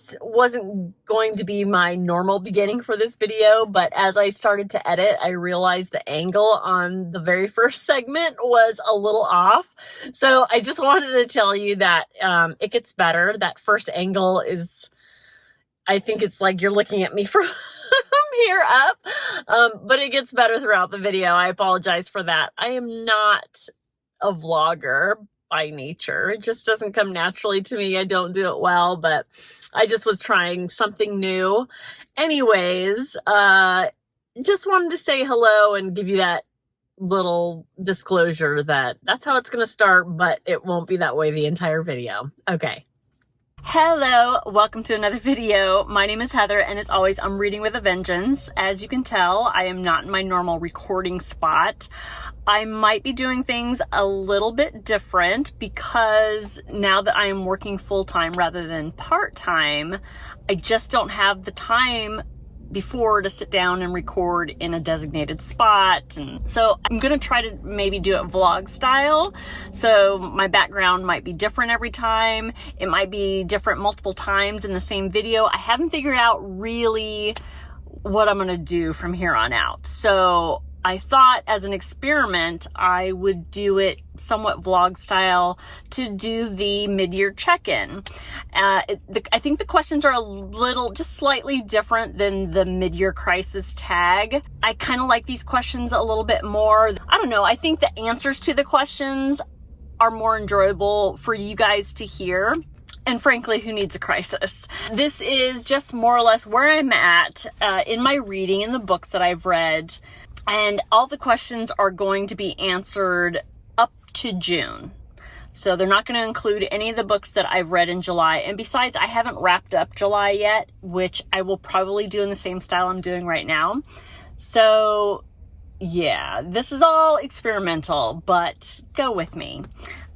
This wasn't going to be my normal beginning for this video, but as I started to edit, I realized the angle on the very first segment was a little off. So I just wanted to tell you that it gets better. That first angle is, I think it's like you're looking at me from here up, but it gets better throughout the video. I apologize for that. I am not a vlogger by nature. It just doesn't come naturally to me. I don't do it well, but I just was trying something new. Anyways, just wanted to say hello and give you that little disclosure that that's how it's going to start, but it won't be that way the entire video. Okay. Hello, welcome to another video. My name is Heather, and as always, I'm reading with a vengeance. As you can tell, I am not in my normal recording spot. I might be doing things a little bit different because now that I am working full-time rather than part-time, I just don't have the time before to sit down and record in a designated spot. And so I'm going to try to maybe do it vlog style. So my background might be different every time. It might be different multiple times in the same video. I haven't figured out really what I'm going to do from here on out. So I thought as an experiment, I would do it somewhat vlog style to do the mid-year check-in. I think the questions are a little, just slightly different than the mid-year crisis tag. I kind of like these questions a little bit more. I don't know. I think the answers to the questions are more enjoyable for you guys to hear. And frankly, who needs a crisis? This is just more or less where I'm at in my reading, in the books that I've read. And all the questions are going to be answered up to June. So they're not going to include any of the books that I've read in July. And besides, I haven't wrapped up July yet, which I will probably do in the same style I'm doing right now. So yeah, this is all experimental, but go with me.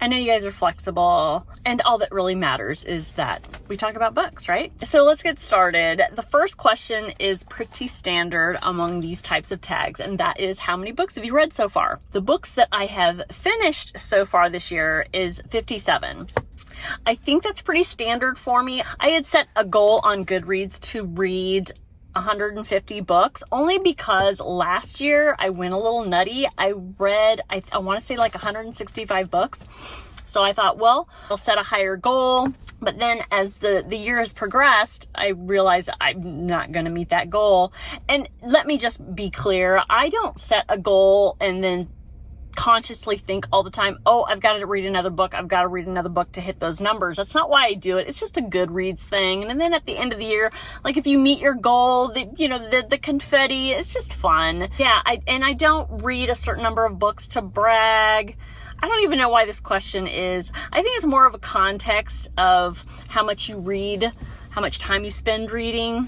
I know you guys are flexible, and all that really matters is that we talk about books, right? So let's get started. The first question is pretty standard among these types of tags, and that is, how many books have you read so far? The books that I have finished so far this year is 57. I think that's pretty standard for me. I had set a goal on Goodreads to read 150 books, only because last year I went a little nutty. I read, I want to say like 165 books. So I thought, well, I'll set a higher goal. But then as the year has progressed, I realized I'm not going to meet that goal. And let me just be clear. I don't set a goal and then consciously think all the time, oh, I've got to read another book. I've got to read another book to hit those numbers. That's not why I do it. It's just a Goodreads thing. And then at the end of the year, like if you meet your goal, the confetti, it's just fun. Yeah. I don't read a certain number of books to brag. I don't even know why this question is. I think it's more of a context of how much you read, how much time you spend reading.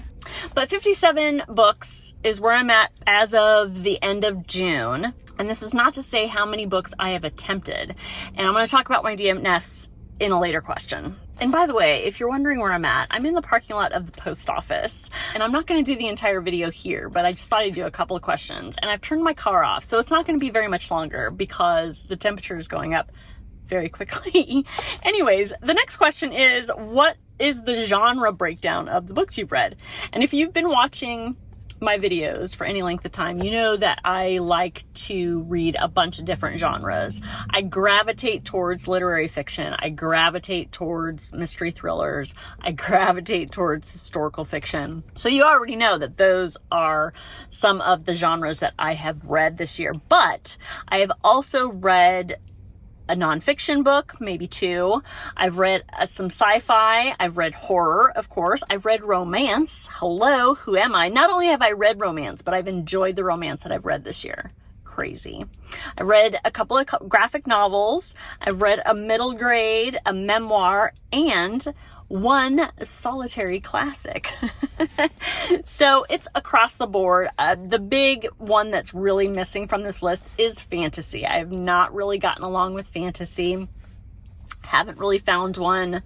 But 57 books is where I'm at as of the end of June. And this is not to say how many books I have attempted. And I'm going to talk about my DNFs in a later question. And by the way, if you're wondering where I'm at, I'm in the parking lot of the post office. And I'm not going to do the entire video here, but I just thought I'd do a couple of questions. And I've turned my car off, so it's not going to be very much longer because the temperature is going up very quickly. Anyways, the next question is, what is the genre breakdown of the books you've read? And if you've been watching my videos for any length of time, you know that I like to read a bunch of different genres. I gravitate towards literary fiction. I gravitate towards mystery thrillers. I gravitate towards historical fiction. So you already know that those are some of the genres that I have read this year. But I have also read a nonfiction book, maybe two. I've read some sci-fi. I've read horror, of course. I've read romance. Hello, who am I? Not only have I read romance, but I've enjoyed the romance that I've read this year. Crazy. I read a couple of graphic novels. I've read a middle grade, a memoir, and one solitary classic. So it's across the board. The big one that's really missing from this list is fantasy. I have not really gotten along with fantasy. Haven't really found one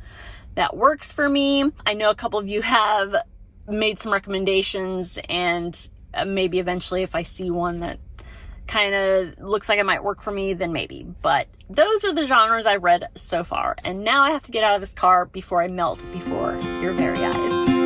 that works for me. I know a couple of you have made some recommendations, and maybe eventually if I see one that kind of looks like it might work for me, then maybe. But those are the genres I've read so far. And now I have to get out of this car before I melt before your very eyes.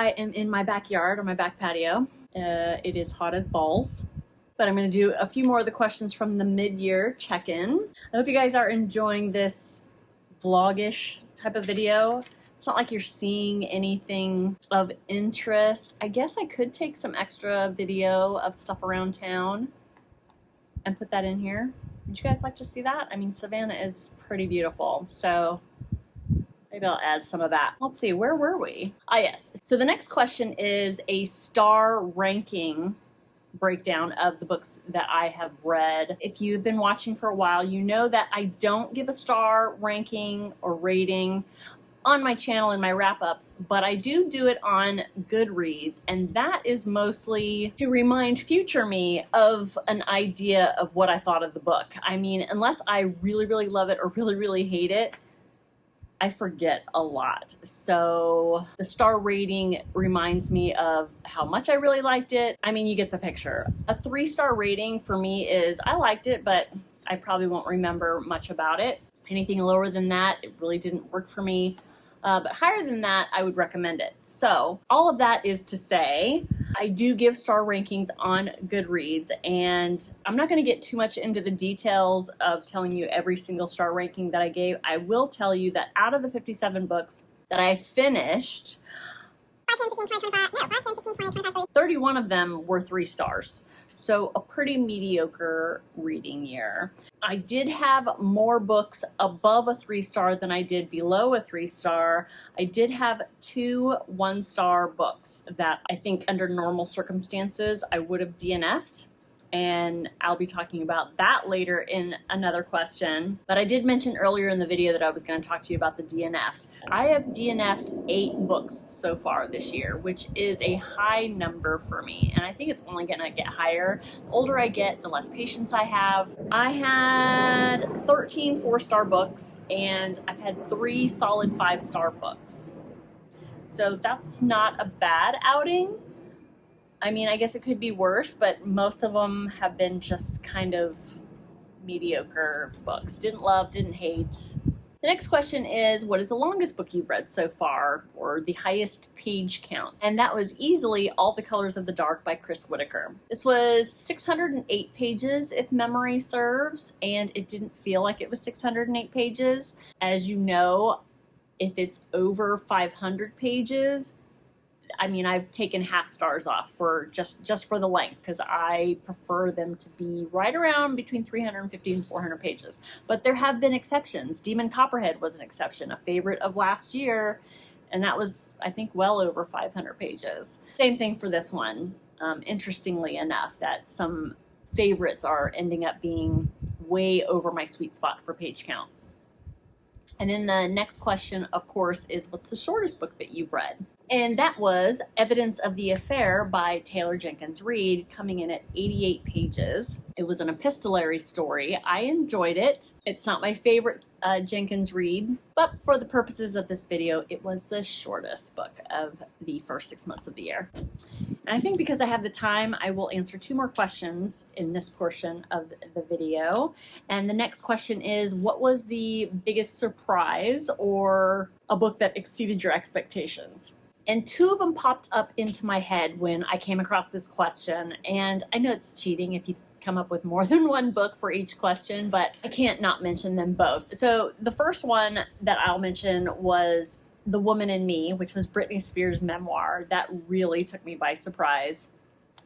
I am in my backyard on my back patio. It is hot as balls, but I'm going to do a few more of the questions from the mid-year check-in. I hope you guys are enjoying this vlog-ish type of video. It's not like you're seeing anything of interest. I guess I could take some extra video of stuff around town and put that in here. Would you guys like to see that? I mean, Savannah is pretty beautiful, so maybe I'll add some of that. Let's see, where were we? Ah, yes. So the next question is a star ranking breakdown of the books that I have read. If you've been watching for a while, you know that I don't give a star ranking or rating on my channel in my wrap-ups, but I do it on Goodreads, and that is mostly to remind future me of an idea of what I thought of the book. I mean, unless I really, really love it or really, really hate it, I forget a lot. So the star rating reminds me of how much I really liked it. I mean, you get the picture. A 3-star rating for me is I liked it, but I probably won't remember much about it. Anything lower than that, it really didn't work for me. But higher than that, I would recommend it. So all of that is to say, I do give star rankings on Goodreads, and I'm not going to get too much into the details of telling you every single star ranking that I gave. I will tell you that out of the 57 books that I finished, 31 of them were 3 stars. So a pretty mediocre reading year. I did have more books above a 3-star than I did below a 3-star. I did have 2 1-star books that I think under normal circumstances I would have DNF'd. And I'll be talking about that later in another question. But I did mention earlier in the video that I was going to talk to you about the DNFs. I have DNF'd 8 books so far this year, which is a high number for me. And I think it's only going to get higher. The older I get, the less patience I have. I had 13 4-star books, and I've had 3 solid 5-star books. So that's not a bad outing. I mean, I guess it could be worse, but most of them have been just kind of mediocre books. Didn't love, didn't hate. The next question is, what is the longest book you've read so far, or the highest page count? And that was easily All the Colors of the Dark by Chris Whitaker. This was 608 pages, if memory serves, and it didn't feel like it was 608 pages. As you know, if it's over 500 pages, I mean, I've taken half stars off for just for the length, because I prefer them to be right around between 350 and 400 pages. But there have been exceptions. Demon Copperhead was an exception, a favorite of last year, and that was, I think, well over 500 pages. Same thing for this one. Interestingly enough, that some favorites are ending up being way over my sweet spot for page count. And then the next question, of course, is what's the shortest book that you've read? And that was Evidence of the Affair by Taylor Jenkins Reid, coming in at 88 pages. It was an epistolary story. I enjoyed it. It's not my favorite Jenkins Reid, but for the purposes of this video, it was the shortest book of the first 6 months of the year. And I think because I have the time, I will answer 2 more questions in this portion of the video. And the next question is, what was the biggest surprise or a book that exceeded your expectations? And 2 of them popped up into my head when I came across this question. And I know it's cheating if you come up with more than 1 book for each question, but I can't not mention them both. So the first one that I'll mention was The Woman in Me, which was Britney Spears' memoir. That really took me by surprise,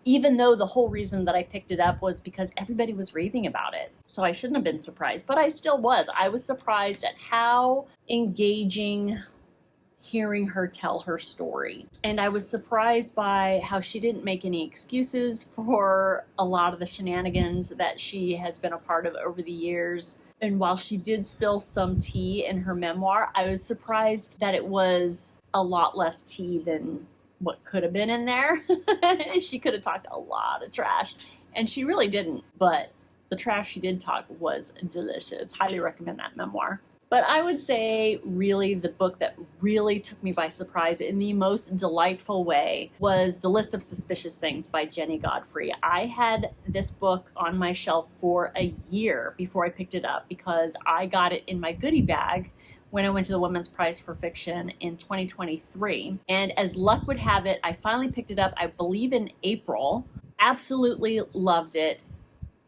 even though the whole reason that I picked it up was because everybody was raving about it. So I shouldn't have been surprised, but I still was. I was surprised at how engaging hearing her tell her story. And I was surprised by how she didn't make any excuses for a lot of the shenanigans that she has been a part of over the years. And while she did spill some tea in her memoir, I was surprised that it was a lot less tea than what could have been in there. She could have talked a lot of trash, and she really didn't. But the trash she did talk was delicious. Highly recommend that memoir. But I would say really the book that really took me by surprise in the most delightful way was The List of Suspicious Things by Jenny Godfrey. I had this book on my shelf for a year before I picked it up because I got it in my goodie bag when I went to the Women's Prize for Fiction in 2023. And as luck would have it, I finally picked it up, I believe in April. Absolutely loved it.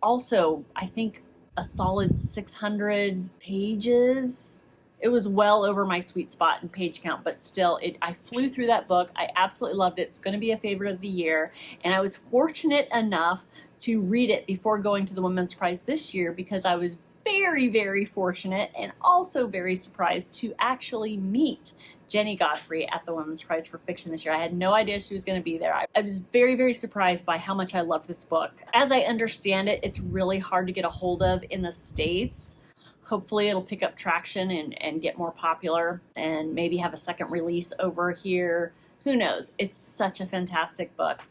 Also, I think a solid 600 pages. It was well over my sweet spot in page count, but still, I flew through that book. I absolutely loved it. It's going to be a favorite of the year. And I was fortunate enough to read it before going to the Women's Prize this year, because I was very, very fortunate and also very surprised to actually meet Jenny Godfrey at the Women's Prize for Fiction this year. I had no idea she was going to be there. I was very, very surprised by how much I loved this book. As I understand it, it's really hard to get a hold of in the States. Hopefully it'll pick up traction and get more popular and maybe have a second release over here. Who knows? It's such a fantastic book.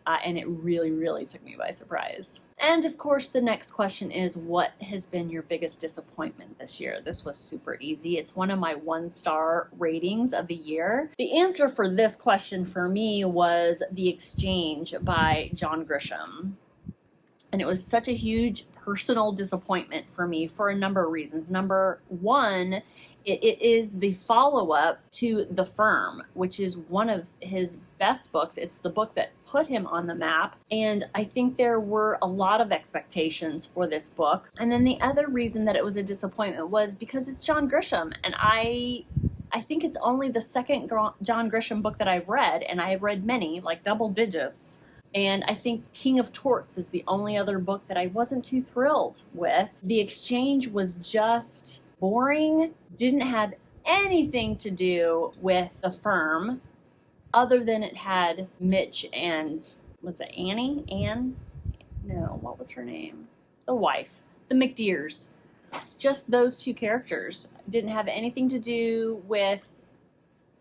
And it really, really took me by surprise. And of course, the next question is, what has been your biggest disappointment this year? This was super easy. It's one of my 1-star ratings of the year. The answer for this question for me was The Exchange by John Grisham. And it was such a huge personal disappointment for me for a number of reasons. Number one, it is the follow-up to The Firm, which is one of his best books. It's the book that put him on the map. And I think there were a lot of expectations for this book. And then the other reason that it was a disappointment was because it's John Grisham. And I think it's only the second John Grisham book that I've read, and I have read many, like double digits. And I think King of Torts is the only other book that I wasn't too thrilled with. The Exchange was just boring, didn't have anything to do with The Firm, other than it had Mitch and, was it Annie? Anne? No, what was her name? The wife, the McDeers. Just those two characters. Didn't have anything to do with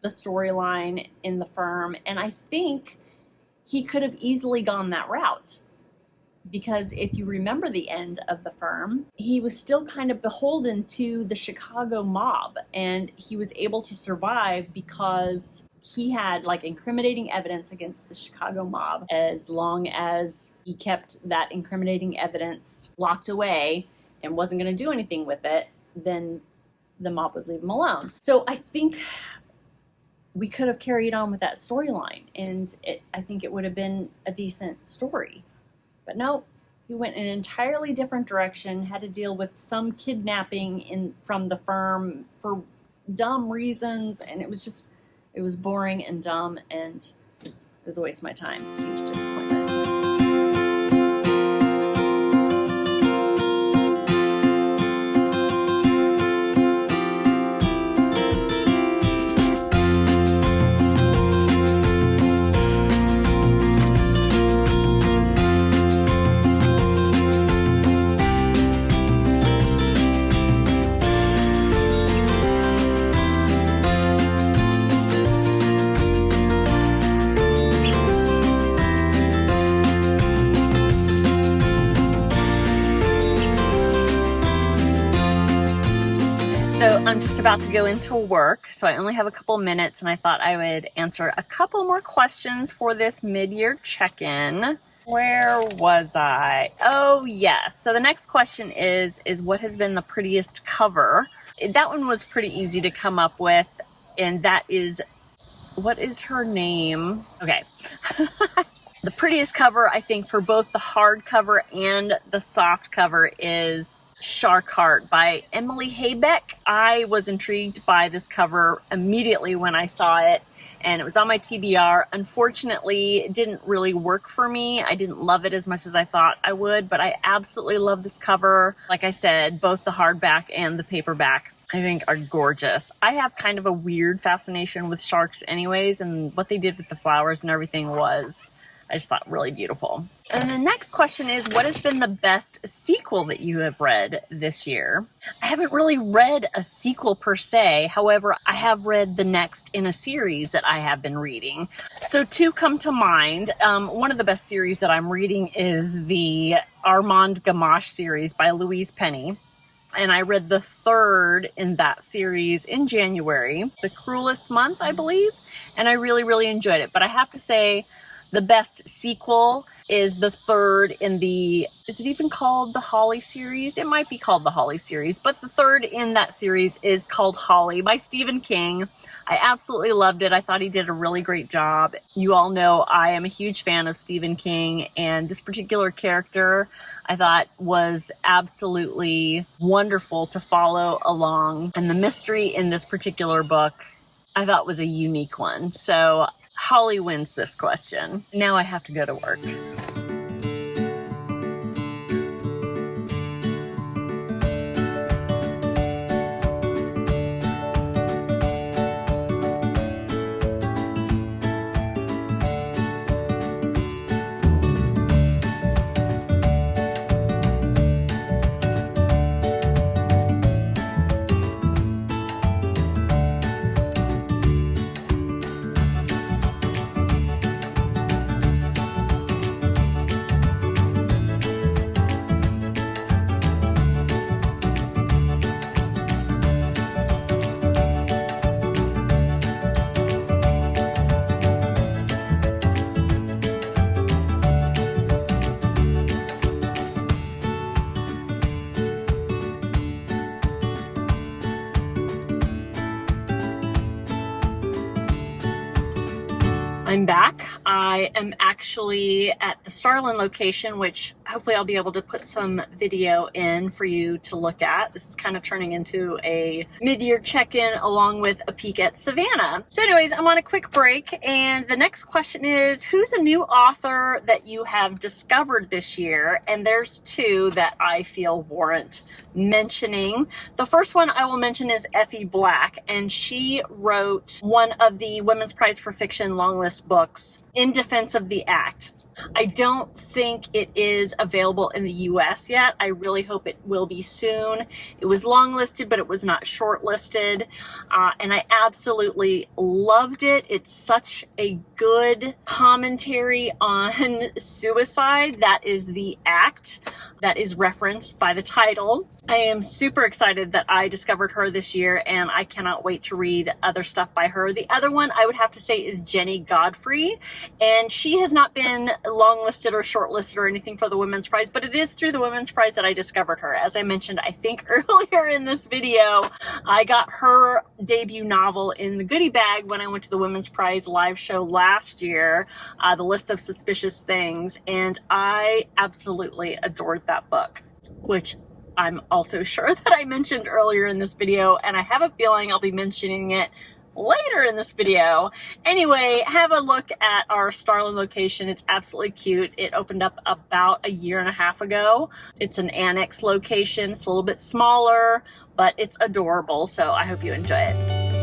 the storyline in The Firm. And I think he could have easily gone that route, because if you remember the end of The Firm, he was still kind of beholden to the Chicago mob, and he was able to survive because he had like incriminating evidence against the Chicago mob. As long as he kept that incriminating evidence locked away and wasn't going to do anything with it, then the mob would leave him alone. So I think we could have carried on with that storyline, and I think it would have been a decent story. But no, he went in an entirely different direction, had to deal with some kidnapping from The Firm for dumb reasons, and it was boring and dumb, and it was a waste of my time. Huge disappointment. So I'm just about to go into work, so I only have a couple minutes, and I thought I would answer a couple more questions for this mid-year check-in. Where was I? Oh, yes. So the next question is what has been the prettiest cover? That one was pretty easy to come up with, and that is, what is her name? Okay. The prettiest cover, I think, for both the hardcover and the soft cover is Shark Heart by Emily Haybeck. I was intrigued by this cover immediately when I saw it, and it was on my TBR. Unfortunately, it didn't really work for me. I didn't love it as much as I thought I would, but I absolutely love this cover. Like I said, both the hardback and the paperback I think are gorgeous. I have kind of a weird fascination with sharks anyways, and what they did with the flowers and everything was, I just thought, really beautiful. And the next question is, what has been the best sequel that you have read this year? I haven't really read a sequel per se. However, I have read the next in a series that I have been reading. So two come to mind. One of the best series that I'm reading is the Armand Gamache series by Louise Penny. And I read the third in that series in January, The Cruelest Month, I believe. And I really, really enjoyed it. But I have to say, The best sequel is the third in the, is it even called the Holly series? It might be called the Holly series, but the third in that series is called Holly by Stephen King. I absolutely loved it. I thought he did a really great job. You all know I am a huge fan of Stephen King, and this particular character I thought was absolutely wonderful to follow along. And the mystery in this particular book I thought was a unique one. So Holly wins this question. Now I have to go to work. I'm back. I am actually at the Starland location, which hopefully I'll be able to put some video in for you to look at. This is kind of turning into a mid-year check-in along with a peek at Savannah. So anyways, I'm on a quick break, and the next question is, who's a new author that you have discovered this year? And there's two that I feel warrant mentioning. The first one I will mention is Effie Black, and she wrote one of the Women's Prize for Fiction longlist books, In Defense of the Act. I don't think it is available in the US yet. I really hope it will be soon. It was longlisted, but it was not shortlisted. And I absolutely loved it. It's such a good commentary on suicide. That is the act that is referenced by the title. I am super excited that I discovered her this year, and I cannot wait to read other stuff by her. The other one I would have to say is Jenny Godfrey, and she has not been longlisted or shortlisted or anything for the Women's Prize, but it is through the Women's Prize that I discovered her. As I mentioned, I think earlier in this video, I got her debut novel in the goodie bag when I went to the Women's Prize live show last year, The List of Suspicious Things, and I absolutely adored that book, which I'm also sure that I mentioned earlier in this video, and I have a feeling I'll be mentioning it later in this video. Anyway, have a look at our Starland location. It's absolutely cute. It opened up about a year and a half ago. It's an annex location. It's a little bit smaller, but it's adorable, so I hope you enjoy it.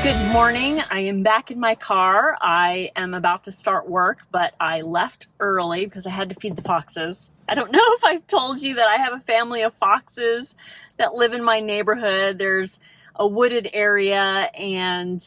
Good morning. I am back in my car. I am about to start work, but I left early because I had to feed the foxes. I don't know if I've told you that I have a family of foxes that live in my neighborhood. There's a wooded area and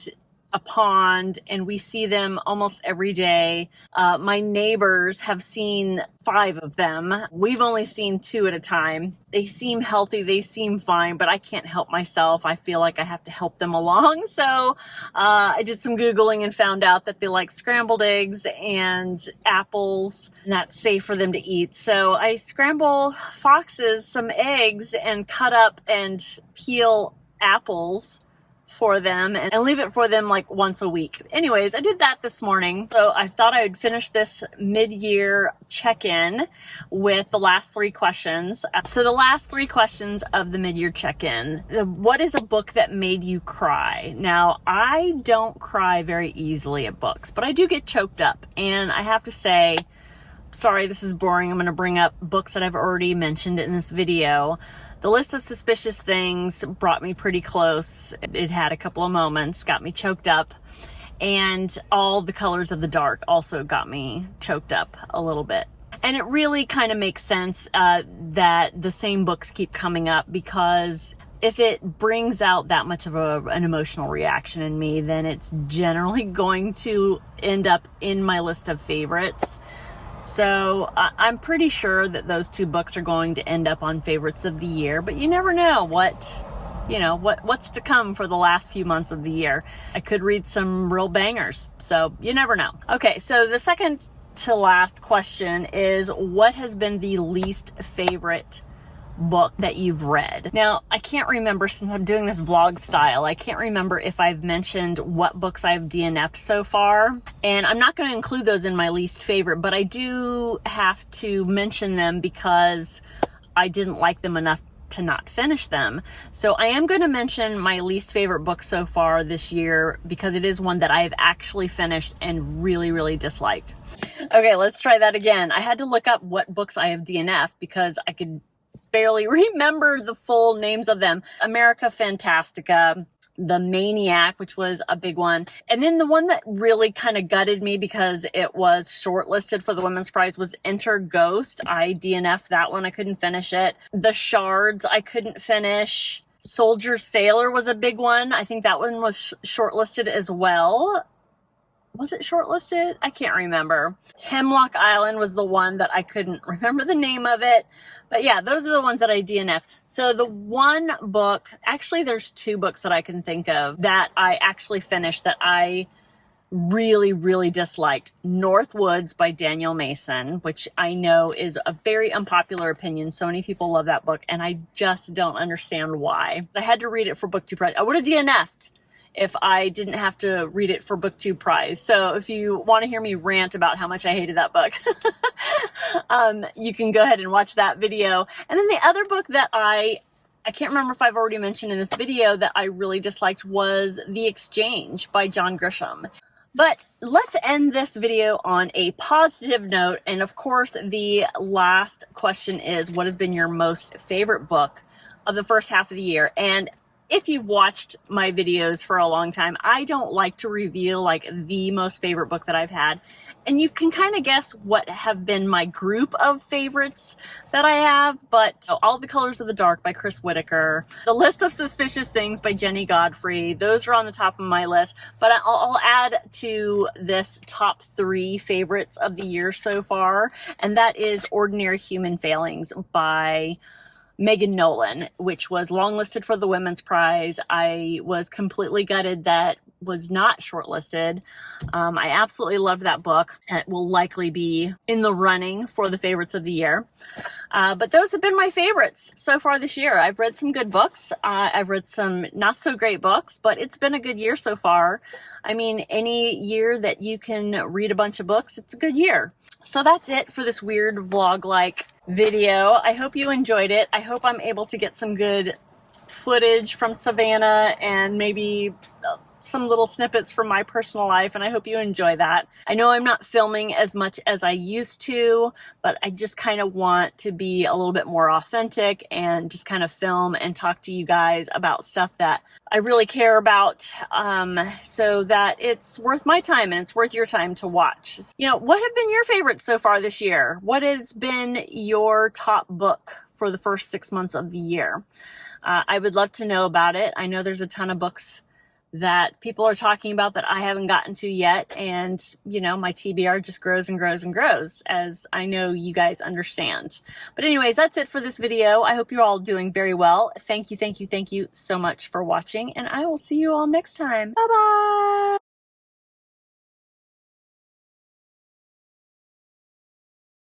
a pond, and we see them almost every day. My neighbors have seen 5 of them. We've only seen 2 at a time. They seem healthy, they seem fine, but I can't help myself. I feel like I have to help them along. So I did some Googling and found out that they like scrambled eggs and apples, and that's safe for them to eat. So I scramble foxes some eggs and cut up and peel apples for them and leave it for them like once a week. Anyways, I did that this morning. So I thought I would finish this mid-year check-in with the last 3 questions. So the last 3 questions of the mid-year check-in. What is a book that made you cry? Now, I don't cry very easily at books, but I do get choked up. And I have to say, sorry, this is boring. I'm going to bring up books that I've already mentioned in this video. The List of Suspicious Things brought me pretty close. It had a couple of moments, got me choked up. And All the Colors of the Dark also got me choked up a little bit. And it really kind of makes sense that the same books keep coming up, because if it brings out that much of an emotional reaction in me, then it's generally going to end up in my list of favorites. So I'm pretty sure that those 2 books are going to end up on favorites of the year, but you never know what's to come for the last few months of the year. I could read some real bangers, so you never know. Okay, so the second to last question is, what has been the least favorite book that you've read? Now, I can't remember, since I'm doing this vlog style, I can't remember if I've mentioned what books I've DNF'd so far, and I'm not going to include those in my least favorite, but I do have to mention them because I didn't like them enough to not finish them. So I am going to mention my least favorite book so far this year, because it is one that I have actually finished and really, really disliked. Okay, let's try that again. I had to look up what books I have DNF'd because I could barely remember the full names of them. America Fantastica, the Maniac, which was a big one. And then the one that really kind of gutted me because it was shortlisted for the Women's Prize was Enter Ghost. I DNF'd that one. I couldn't finish it. The Shards, I couldn't finish. Soldier Sailor was a big one. I think that one was shortlisted as well. Was it shortlisted? I can't remember. Hemlock Island was the one that I couldn't remember the name of it. But yeah, those are the ones that I DNF'd. So the one book, actually there's 2 books that I can think of that I actually finished that I really, really disliked. North Woods by Daniel Mason, which I know is a very unpopular opinion. So many people love that book, and I just don't understand why. I had to read it for Booktube Prize. I would have DNF'd if I didn't have to read it for Booktube Prize. So if you want to hear me rant about how much I hated that book, you can go ahead and watch that video. And then the other book that I can't remember if I've already mentioned in this video that I really disliked was The Exchange by John Grisham. But let's end this video on a positive note. And of course, the last question is, what has been your most favorite book of the first half of the year? And if you've watched my videos for a long time, I don't like to reveal like the most favorite book that I've had. And you can kind of guess what have been my group of favorites that I have. But so All the Colors of the Dark by Chris Whitaker, The List of Suspicious Things by Jenny Godfrey, those are on the top of my list. But I'll add to this top 3 favorites of the year so far, and that is Ordinary Human Failings by Megan Nolan, which was longlisted for the Women's Prize. I was completely gutted that was not shortlisted. I absolutely loved that book. It will likely be in the running for the favorites of the year. But those have been my favorites so far this year. I've read some good books. I've read some not so great books, but it's been a good year so far. I mean, any year that you can read a bunch of books, it's a good year. So that's it for this weird vlog-like video. I hope you enjoyed it. I hope I'm able to get some good footage from Savannah and maybe some little snippets from my personal life, and I hope you enjoy that. I know I'm not filming as much as I used to, but I just kind of want to be a little bit more authentic and just kind of film and talk to you guys about stuff that I really care about, so that it's worth my time and it's worth your time to watch. You know, what have been your favorites so far this year? What has been your top book for the first 6 months of the year? I would love to know about it. I know there's a ton of books that people are talking about that I haven't gotten to yet. And, you know, my TBR just grows and grows and grows, as I know you guys understand. But anyways, that's it for this video. I hope you're all doing very well. Thank you so much for watching, and I will see you all next time. Bye-bye.